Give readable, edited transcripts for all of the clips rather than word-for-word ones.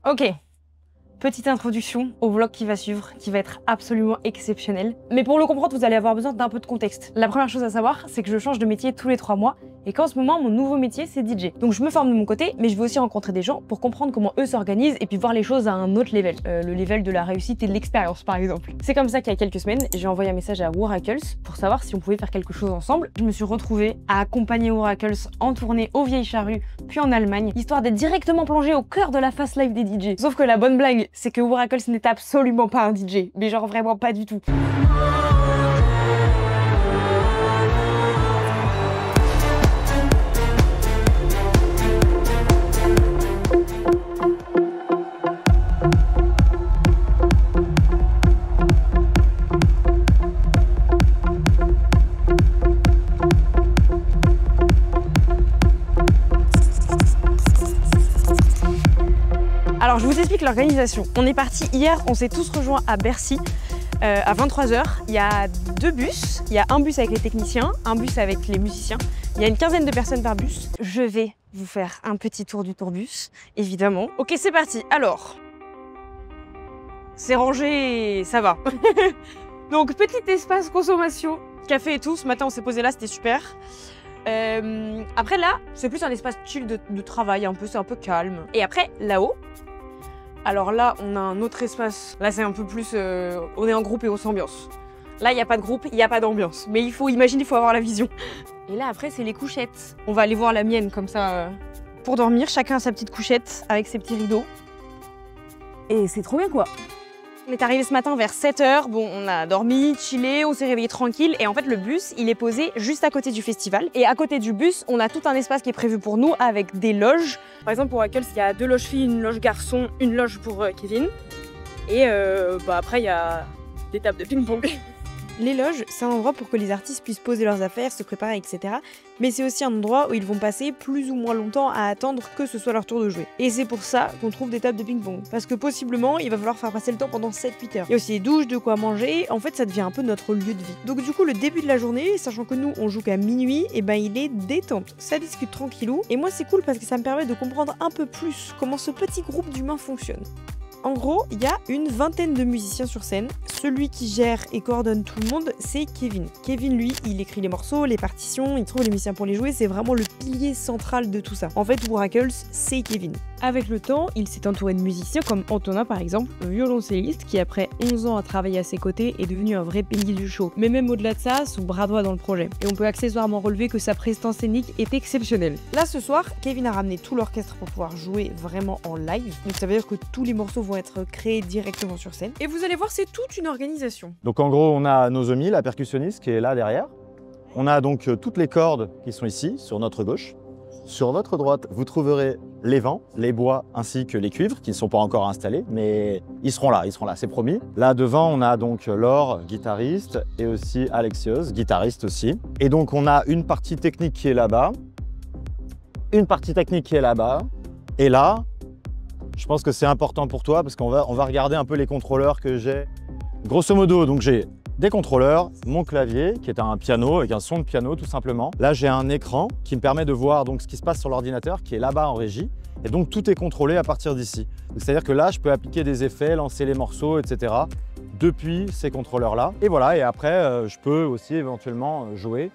Ok, petite introduction au vlog qui va suivre, qui va être absolument exceptionnel. Mais pour le comprendre, vous allez avoir besoin d'un peu de contexte. La première chose à savoir, c'est que je change de métier tous les 3 mois et qu'en ce moment, mon nouveau métier, c'est DJ. Donc je me forme de mon côté, mais je vais aussi rencontrer des gens pour comprendre comment eux s'organisent et puis voir les choses à un autre level. Le level de la réussite et de l'expérience, par exemple. C'est comme ça qu'il y a quelques semaines, j'ai envoyé un message à Oracles pour savoir si on pouvait faire quelque chose ensemble. Je me suis retrouvée à accompagner Oracles en tournée aux Vieilles Charrues, puis en Allemagne, histoire d'être directement plongée au cœur de la fast life des DJ. Sauf que la bonne blague, c'est que Oracles n'est absolument pas un DJ, mais genre vraiment pas du tout. Alors je vous explique l'organisation. On est parti hier, on s'est tous rejoints à Bercy à 23 h. Il y a 2 bus, il y a un bus avec les techniciens, un bus avec les musiciens. Il y a une quinzaine de personnes par bus. Je vais vous faire un petit tour du tourbus, évidemment. Ok, c'est parti. Alors, c'est rangé, ça va. Donc petit espace consommation, café et tout. Ce matin on s'est posé là, c'était super. Après là, c'est plus un espace chill de travail, un peu, c'est un peu calme. Et après, là-haut, alors là, on a un autre espace. Là, c'est un peu plus, on est en groupe et on s'ambiance. Là, il n'y a pas de groupe, il n'y a pas d'ambiance. Mais il faut imaginer, il faut avoir la vision. Et là, après, c'est les couchettes. On va aller voir la mienne, comme ça, pour dormir. Chacun a sa petite couchette avec ses petits rideaux. Et c'est trop bien, quoi. On est arrivé ce matin vers 7 h, bon on a dormi, chillé, on s'est réveillé tranquille et en fait le bus il est posé juste à côté du festival et à côté du bus on a tout un espace qui est prévu pour nous avec des loges. Par exemple pour Wackles il y a 2 loges filles, une loge garçon, une loge pour Kevin et après il y a des tables de ping-pong. Les loges, c'est un endroit pour que les artistes puissent poser leurs affaires, se préparer, etc. Mais c'est aussi un endroit où ils vont passer plus ou moins longtemps à attendre que ce soit leur tour de jouer. Et c'est pour ça qu'on trouve des tables de ping-pong. Parce que possiblement, il va falloir faire passer le temps pendant 7-8 heures. Il y a aussi des douches, de quoi manger. En fait, ça devient un peu notre lieu de vie. Donc du coup, le début de la journée, sachant que nous, on joue qu'à minuit, et ben il est détente. Ça discute tranquillou. Et moi, c'est cool parce que ça me permet de comprendre un peu plus comment ce petit groupe d'humains fonctionne. En gros, il y a une vingtaine de musiciens sur scène. Celui qui gère et coordonne tout le monde, c'est Kevin. Kevin, lui, il écrit les morceaux, les partitions, il trouve les musiciens pour les jouer, c'est vraiment le pilier central de tout ça. En fait, Oracles, c'est Kevin. Avec le temps, il s'est entouré de musiciens comme Antonin par exemple, violoncelliste qui après 11 ans à travailler à ses côtés est devenu un vrai pilier du show. Mais même au-delà de ça, son bras droit dans le projet. Et on peut accessoirement relever que sa prestance scénique est exceptionnelle. Là ce soir, Kevin a ramené tout l'orchestre pour pouvoir jouer vraiment en live. Donc ça veut dire que tous les morceaux vont être créés directement sur scène. Et vous allez voir, c'est toute une organisation. Donc en gros, on a Nozomi, la percussionniste, qui est là derrière. On a donc toutes les cordes qui sont ici, sur notre gauche. Sur votre droite, vous trouverez les vents, les bois ainsi que les cuivres qui ne sont pas encore installés, mais ils seront là, c'est promis. Là devant, on a donc Laure, guitariste, et aussi Alexios, guitariste aussi. Et donc on a une partie technique qui est là-bas, une partie technique qui est là-bas, et là, je pense que c'est important pour toi parce qu'on va regarder un peu les contrôleurs que j'ai. Grosso modo, donc j'ai des contrôleurs, mon clavier qui est un piano avec un son de piano tout simplement. Là j'ai un écran qui me permet de voir donc ce qui se passe sur l'ordinateur qui est là-bas en régie et donc tout est contrôlé à partir d'ici. C'est-à-dire que là je peux appliquer des effets, lancer les morceaux, etc. depuis ces contrôleurs là. Et voilà, et après je peux aussi éventuellement jouer,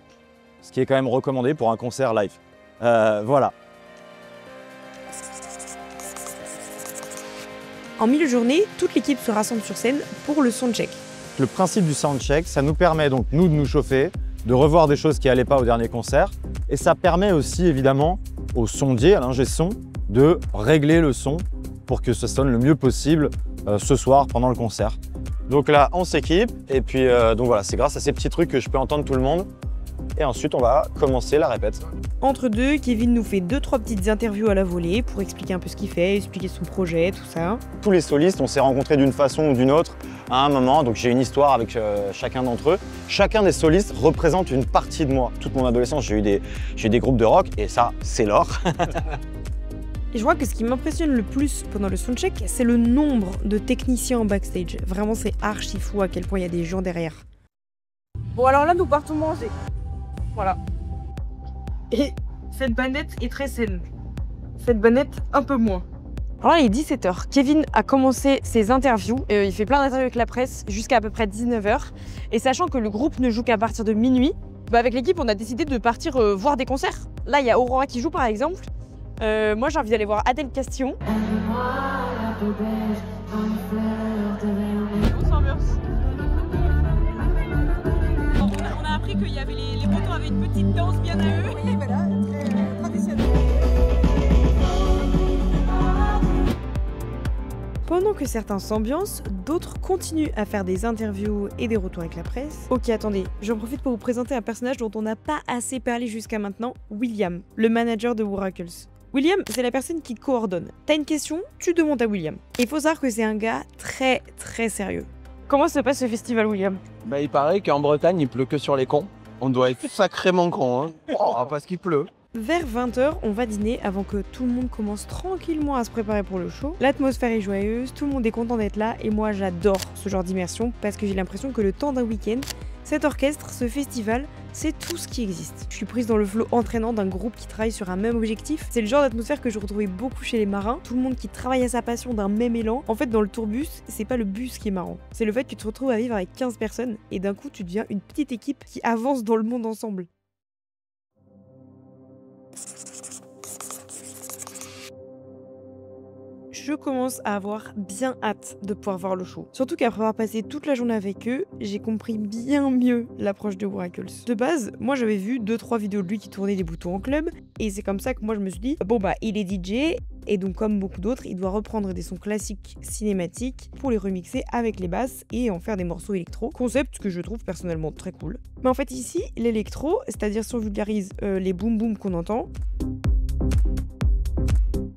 ce qui est quand même recommandé pour un concert live. Voilà. En milieu de journée, toute l'équipe se rassemble sur scène pour le soundcheck. Le principe du soundcheck, ça nous permet donc nous de nous chauffer, de revoir des choses qui n'allaient pas au dernier concert et ça permet aussi évidemment au sondier, à l'ingé son, de régler le son pour que ça sonne le mieux possible ce soir pendant le concert. Donc là, on s'équipe et puis donc voilà, c'est grâce à ces petits trucs que je peux entendre tout le monde. Et ensuite, on va commencer la répète. Entre deux, Kevin nous fait 2-3 petites interviews à la volée pour expliquer un peu ce qu'il fait, expliquer son projet, tout ça. Tous les solistes, on s'est rencontrés d'une façon ou d'une autre à un moment, donc j'ai une histoire avec chacun d'entre eux. Chacun des solistes représente une partie de moi. Toute mon adolescence, j'ai eu des groupes de rock et ça, c'est l'or. Et je vois que ce qui m'impressionne le plus pendant le soundcheck, c'est le nombre de techniciens en backstage. Vraiment, c'est archi fou à quel point il y a des gens derrière. Bon, alors là, nous partons manger. Voilà. Et cette banette est très saine. Cette banette, un peu moins. Alors là, il est 17h. Kevin a commencé ses interviews. Il fait plein d'interviews avec la presse jusqu'à peu près 19h. Et sachant que le groupe ne joue qu'à partir de minuit, avec l'équipe, on a décidé de partir voir des concerts. Là, il y a Aurora qui joue par exemple. Moi, j'ai envie d'aller voir Adèle Castillon. Grosse ambiance. On a appris qu'il y avait les Bretons avaient une petite danse bien à eux. Oui, voilà, très traditionnelle. Pendant que certains s'ambiancent, d'autres continuent à faire des interviews et des retours avec la presse. Ok, attendez, j'en profite pour vous présenter un personnage dont on n'a pas assez parlé jusqu'à maintenant, William, le manager de Whooracles. William, c'est la personne qui coordonne. T'as une question, tu demandes à William. Il faut savoir que c'est un gars très sérieux. Comment se passe ce festival, William? Il paraît qu'en Bretagne, il pleut que sur les cons. On doit être sacrément cons, hein. Parce qu'il pleut. Vers 20h, on va dîner avant que tout le monde commence tranquillement à se préparer pour le show. L'atmosphère est joyeuse, tout le monde est content d'être là et moi j'adore ce genre d'immersion parce que j'ai l'impression que le temps d'un week-end, cet orchestre, ce festival, c'est tout ce qui existe. Je suis prise dans le flow entraînant d'un groupe qui travaille sur un même objectif. C'est le genre d'atmosphère que je retrouvais beaucoup chez les marins. Tout le monde qui travaille à sa passion d'un même élan. En fait, dans le tourbus, c'est pas le bus qui est marrant. C'est le fait que tu te retrouves à vivre avec 15 personnes et d'un coup, tu deviens une petite équipe qui avance dans le monde ensemble. Je commence à avoir bien hâte de pouvoir voir le show. Surtout qu'après avoir passé toute la journée avec eux, j'ai compris bien mieux l'approche de Whooracles. De base, moi j'avais vu 2-3 vidéos de lui qui tournait des boutons en club, et c'est comme ça que moi je me suis dit, bon bah il est DJ, et donc comme beaucoup d'autres, il doit reprendre des sons classiques cinématiques pour les remixer avec les basses et en faire des morceaux électro. Concept que je trouve personnellement très cool. Mais en fait ici, l'électro, c'est-à-dire si on vulgarise les boom boom qu'on entend,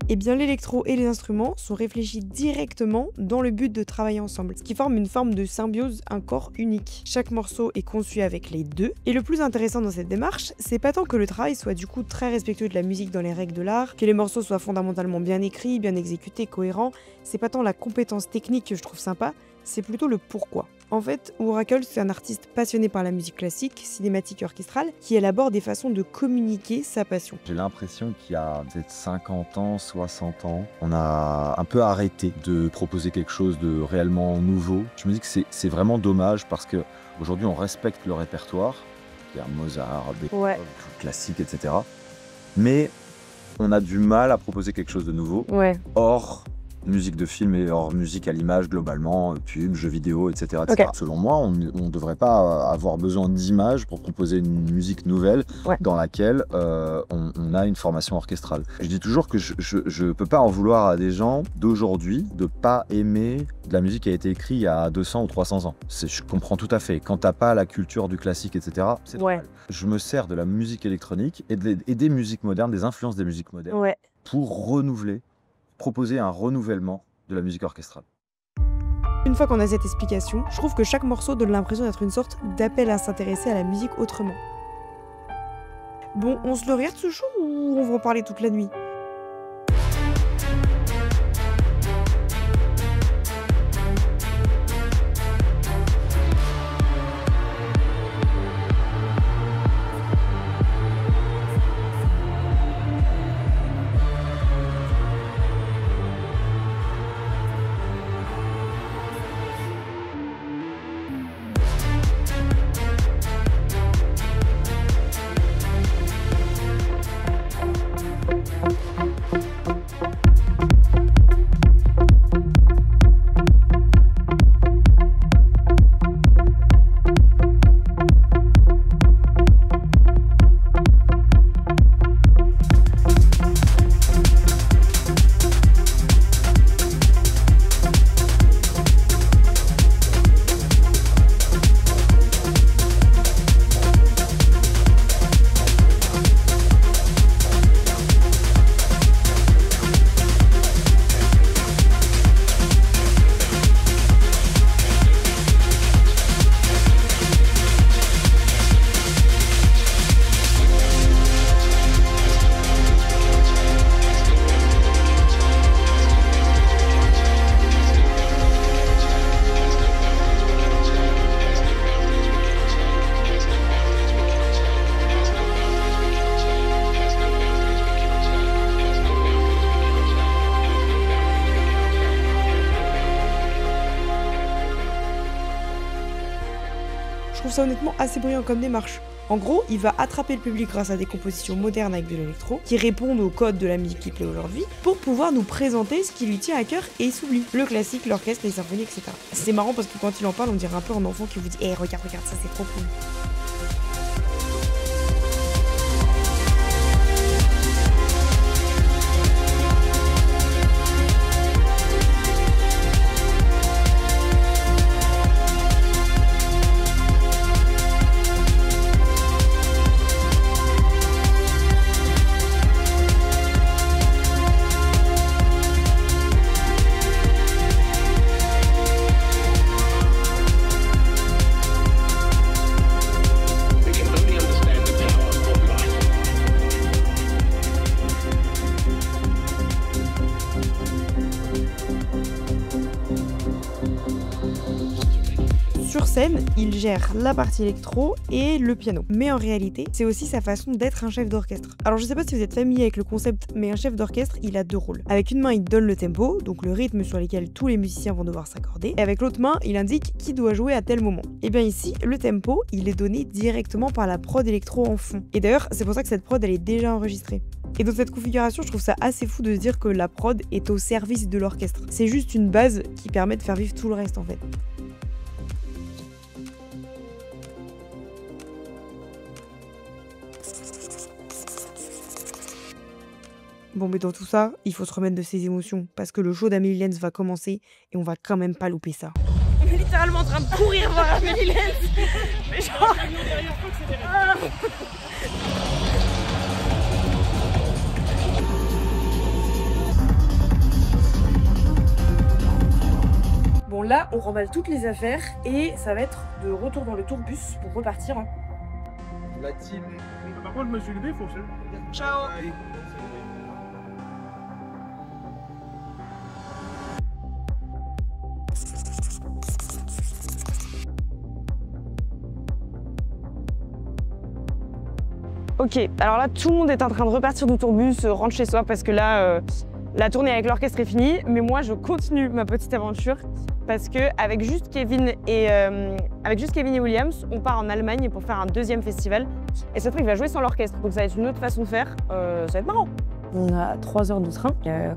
eh bien l'électro et les instruments sont réfléchis directement dans le but de travailler ensemble, ce qui forme une forme de symbiose, un corps unique. Chaque morceau est conçu avec les deux, et le plus intéressant dans cette démarche, c'est pas tant que le travail soit du coup très respectueux de la musique dans les règles de l'art, que les morceaux soient fondamentalement bien écrits, bien exécutés, cohérents, c'est pas tant la compétence technique que je trouve sympa, c'est plutôt le pourquoi. En fait, Whooracles, c'est un artiste passionné par la musique classique, cinématique et orchestrale, qui élabore des façons de communiquer sa passion. J'ai l'impression qu'il y a peut-être 50 ans, 60 ans, on a un peu arrêté de proposer quelque chose de réellement nouveau. Je me dis que c'est vraiment dommage parce qu'aujourd'hui on respecte le répertoire, il y a Mozart, Beethoven, classique, etc. Mais on a du mal à proposer quelque chose de nouveau, hors musique de film et hors musique à l'image globalement, pub, jeux vidéo, etc. etc. Okay. Selon moi, on ne devrait pas avoir besoin d'images pour proposer une musique nouvelle dans laquelle on a une formation orchestrale. Je dis toujours que je ne peux pas en vouloir à des gens d'aujourd'hui de ne pas aimer de la musique qui a été écrite il y a 200 ou 300 ans. Je comprends tout à fait. Quand tu n'as pas la culture du classique, etc., c'est normal. Je me sers de la musique électronique et des musiques modernes, des influences des musiques modernes pour renouveler, proposer un renouvellement de la musique orchestrale. Une fois qu'on a cette explication, je trouve que chaque morceau donne l'impression d'être une sorte d'appel à s'intéresser à la musique autrement. Bon, on se le regarde ce show ou on va en parler toute la nuit ? trouve ça honnêtement assez brillant comme démarche. En gros, il va attraper le public grâce à des compositions modernes avec de l'électro, qui répondent aux codes de la musique qui plaît aujourd'hui, pour pouvoir nous présenter ce qui lui tient à cœur et s'oublie. Le classique, l'orchestre, les symphonies, etc. C'est marrant parce que quand il en parle, on dirait un peu un enfant qui vous dit « Eh, regarde, ça c'est trop cool ». Sur scène, il gère la partie électro et le piano. Mais en réalité, c'est aussi sa façon d'être un chef d'orchestre. Alors je sais pas si vous êtes familier avec le concept, mais un chef d'orchestre, il a deux rôles. Avec une main, il donne le tempo, donc le rythme sur lequel tous les musiciens vont devoir s'accorder. Et avec l'autre main, il indique qui doit jouer à tel moment. Et bien ici, le tempo, il est donné directement par la prod électro en fond. Et d'ailleurs, c'est pour ça que cette prod, elle est déjà enregistrée. Et dans cette configuration, je trouve ça assez fou de se dire que la prod est au service de l'orchestre. C'est juste une base qui permet de faire vivre tout le reste en fait. Bon, mais dans tout ça, il faut se remettre de ses émotions, parce que le show d'Amelie Lenz va commencer et on va quand même pas louper ça. On est littéralement en train de courir voir Amelie Lenz. Mais genre... Bon là, on remballe toutes les affaires et ça va être de retour dans le tourbus pour repartir. La team. Par contre, je me suis levé, faut que... Ciao. Ok, alors là tout le monde est en train de repartir du tourbus, rentre chez soi parce que là la tournée avec l'orchestre est finie, mais moi je continue ma petite aventure parce que avec juste Kevin et Williams, on part en Allemagne pour faire un deuxième festival et cette fois il va jouer sans l'orchestre, donc ça va être une autre façon de faire, ça va être marrant. On a 3 heures de train,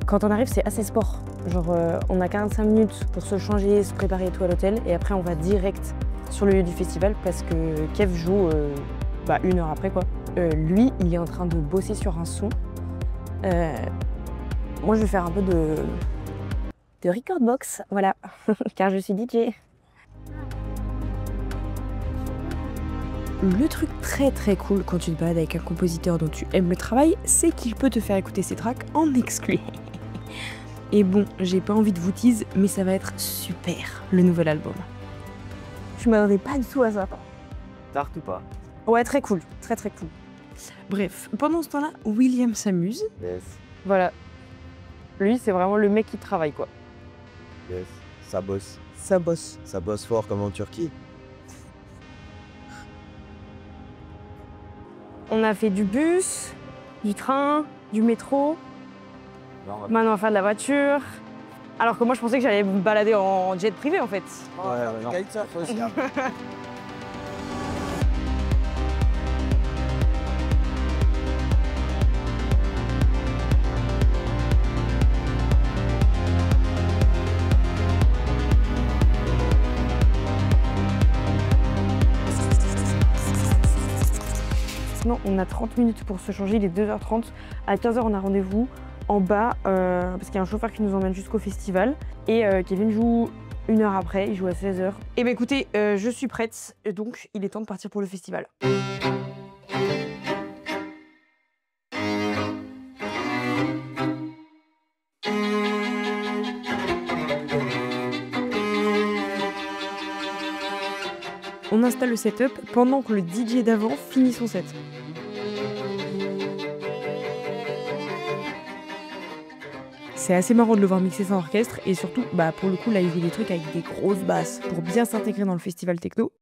quand on arrive c'est assez sport, genre on a 45 minutes pour se changer, se préparer et tout à l'hôtel et après on va direct sur le lieu du festival parce que Kev joue 1 heure après quoi. Lui, il est en train de bosser sur un son. Moi, je vais faire un peu de record box, voilà, car je suis DJ. Le truc très cool quand tu te balades avec un compositeur dont tu aimes le travail, c'est qu'il peut te faire écouter ses tracks en exclu. Et bon, j'ai pas envie de vous tease, mais ça va être super, le nouvel album. Je m'attendais pas du tout à ça. Tarte ou pas? Ouais, très cool, très cool. Bref, pendant ce temps-là, William s'amuse. Yes. Voilà. Lui, c'est vraiment le mec qui travaille, quoi. Yes. Ça bosse. Ça bosse. Ça bosse fort comme en Turquie. On a fait du bus, du train, du métro. Maintenant, on va faire de la voiture. Alors que moi, je pensais que j'allais me balader en jet privé, en fait. Ouais, non. Kitesurf aussi. Sinon, on a 30 minutes pour se changer, il est 2h30. À 15h, on a rendez-vous en bas parce qu'il y a un chauffeur qui nous emmène jusqu'au festival. Et Kevin joue 1 heure après, il joue à 16h. Et bah écoutez, je suis prête, donc il est temps de partir pour le festival. On installe le setup pendant que le DJ d'avant finit son set. C'est assez marrant de le voir mixer sans orchestre et surtout, pour le coup, là, il joue des trucs avec des grosses basses pour bien s'intégrer dans le festival techno.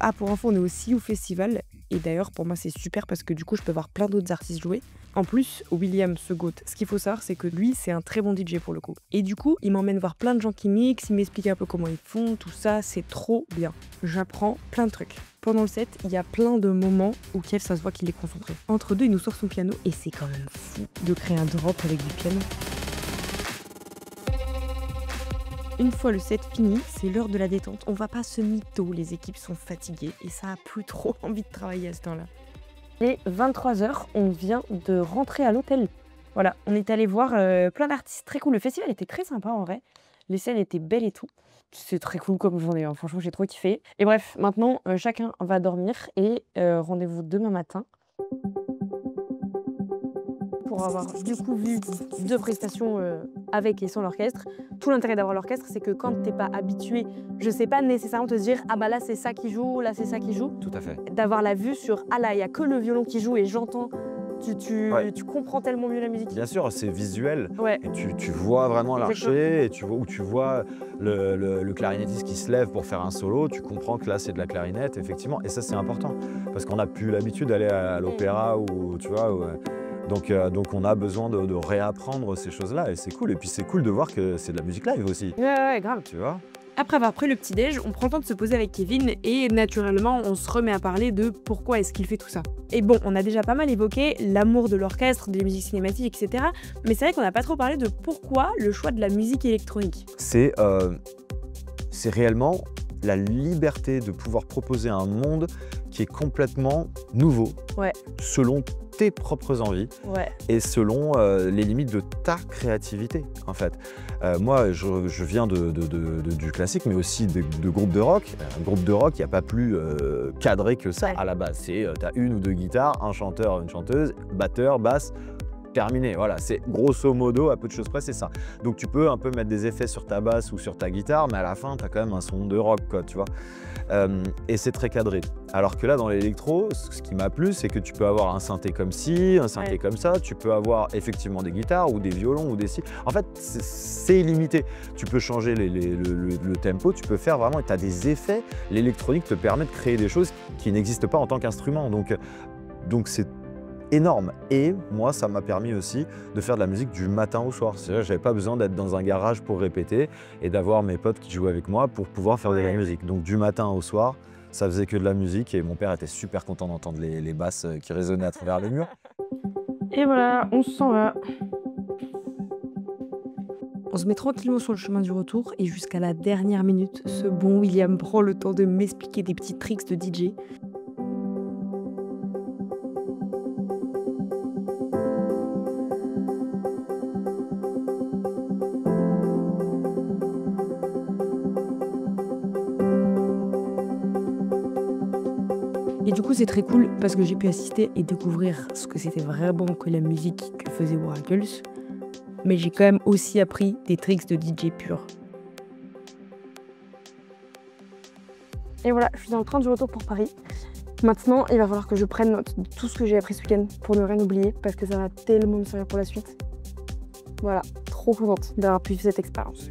Ah, pour info, on est au Sioux Festival. Et d'ailleurs, pour moi, c'est super parce que du coup, je peux voir plein d'autres artistes jouer. En plus, William Segaut, ce qu'il faut savoir, c'est que lui, c'est un très bon DJ pour le coup. Et du coup, il m'emmène voir plein de gens qui mixent, il m'explique un peu comment ils font, tout ça, c'est trop bien. J'apprends plein de trucs. Pendant le set, il y a plein de moments où Kev, ça se voit qu'il est concentré. Entre deux, il nous sort son piano et c'est quand même fou de créer un drop avec du piano. Une fois le set fini, c'est l'heure de la détente. On va pas se mytho, les équipes sont fatiguées et ça a plus trop envie de travailler à ce temps-là. Il est 23h, on vient de rentrer à l'hôtel. Voilà, on est allé voir plein d'artistes très cool. Le festival était très sympa en vrai. Les scènes étaient belles et tout. C'est très cool comme journée, hein. Franchement j'ai trop kiffé. Et bref, maintenant chacun va dormir et rendez-vous demain matin. Pour avoir du coup vu 2 prestations avec et sans l'orchestre. Tout l'intérêt d'avoir l'orchestre, c'est que quand t'es pas habitué, je sais pas nécessairement te dire ah bah là c'est ça qui joue, là c'est ça qui joue. Tout à fait. D'avoir la vue sur ah là il y a que le violon qui joue et j'entends, tu comprends tellement mieux la musique. Bien sûr, c'est visuel. Ouais. Et tu vois vraiment l'archer, et tu vois le clarinettiste qui se lève pour faire un solo, tu comprends que là c'est de la clarinette, effectivement. Et ça c'est important, parce qu'on n'a plus l'habitude d'aller à l'opéra ou tu vois. Donc on a besoin de réapprendre ces choses-là et c'est cool. Et puis c'est cool de voir que c'est de la musique live aussi. Ouais, grave. Tu vois. Après avoir pris le petit-déj, on prend le temps de se poser avec Kevin et naturellement on se remet à parler de pourquoi est-ce qu'il fait tout ça. Et bon, on a déjà pas mal évoqué l'amour de l'orchestre, des musiques cinématiques, etc. Mais c'est vrai qu'on n'a pas trop parlé de pourquoi le choix de la musique électronique. C'est réellement la liberté de pouvoir proposer un monde qui est complètement nouveau, selon tes propres envies et selon les limites de ta créativité en fait. Moi je viens du classique mais aussi de groupes de rock. Un groupe de rock, il n'y a pas plus cadré que ça à la base. T'as 1 ou 2 guitares, un chanteur, une chanteuse, batteur, basse, terminé. Voilà, c'est grosso modo, à peu de choses près, c'est ça. Donc tu peux un peu mettre des effets sur ta basse ou sur ta guitare, mais à la fin, tu as quand même un son de rock, quoi, tu vois. Et c'est très cadré. Alors que là, dans l'électro, ce qui m'a plu, c'est que tu peux avoir un synthé comme ci, un synthé comme ça, tu peux avoir effectivement des guitares ou des violons ou des ci. En fait, c'est illimité. Tu peux changer le tempo, tu peux faire vraiment, tu as des effets. L'électronique te permet de créer des choses qui n'existent pas en tant qu'instrument. Donc c'est énorme. Et moi, ça m'a permis aussi de faire de la musique du matin au soir. C'est-à-dire, j'avais pas besoin d'être dans un garage pour répéter et d'avoir mes potes qui jouaient avec moi pour pouvoir faire de la musique. Donc du matin au soir, ça faisait que de la musique et mon père était super content d'entendre les basses qui résonnaient à travers le mur. Et voilà, on s'en va. On se met tranquillement sur le chemin du retour et jusqu'à la dernière minute, ce bon William prend le temps de m'expliquer des petits tricks de DJ. Et du coup, c'est très cool parce que j'ai pu assister et découvrir ce que c'était vraiment que la musique que faisait Waracles. Mais j'ai quand même aussi appris des tricks de DJ pur. Et voilà, je suis dans le train du retour pour Paris. Maintenant, il va falloir que je prenne note de tout ce que j'ai appris ce week-end pour ne rien oublier parce que ça va tellement me servir pour la suite. Voilà, trop contente d'avoir pu vivre cette expérience.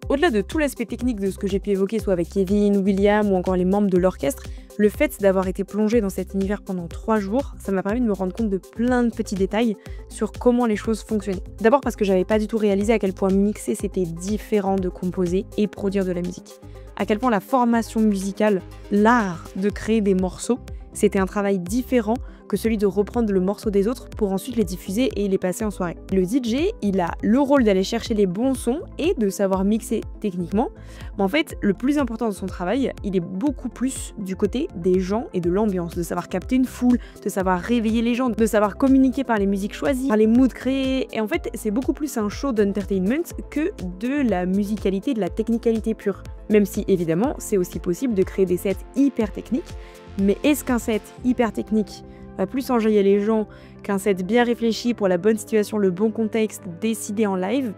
Au-delà de tout l'aspect technique de ce que j'ai pu évoquer, soit avec Kevin, William ou encore les membres de l'orchestre, le fait d'avoir été plongée dans cet univers pendant 3 jours, ça m'a permis de me rendre compte de plein de petits détails sur comment les choses fonctionnaient. D'abord parce que j'avais pas du tout réalisé à quel point mixer c'était différent de composer et produire de la musique. À quel point la formation musicale, l'art de créer des morceaux, c'était un travail différent que celui de reprendre le morceau des autres pour ensuite les diffuser et les passer en soirée. Le DJ, il a le rôle d'aller chercher les bons sons et de savoir mixer techniquement, mais en fait, le plus important de son travail, il est beaucoup plus du côté des gens et de l'ambiance, de savoir capter une foule, de savoir réveiller les gens, de savoir communiquer par les musiques choisies, par les moods créés, et en fait, c'est beaucoup plus un show d'entertainment que de la musicalité, de la technicalité pure. Même si, évidemment, c'est aussi possible de créer des sets hyper techniques, mais est-ce qu'un set hyper technique va plus enjailler les gens qu'un set bien réfléchi pour la bonne situation, le bon contexte, décidé en live?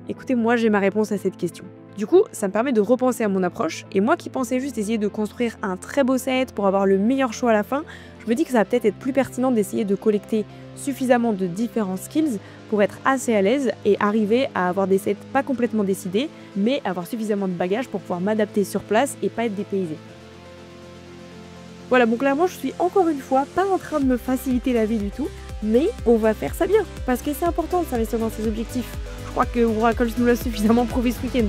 Écoutez, moi j'ai ma réponse à cette question. Du coup, ça me permet de repenser à mon approche, et moi qui pensais juste essayer de construire un très beau set pour avoir le meilleur show à la fin, je me dis que ça va peut-être être plus pertinent d'essayer de collecter suffisamment de différents skills pour être assez à l'aise et arriver à avoir des sets pas complètement décidés, mais avoir suffisamment de bagages pour pouvoir m'adapter sur place et pas être dépaysé. Voilà, bon clairement je suis encore une fois pas en train de me faciliter la vie du tout, mais on va faire ça bien, parce que c'est important de s'investir dans ses objectifs. Je crois que Oracle nous l'a suffisamment prouvé ce week-end.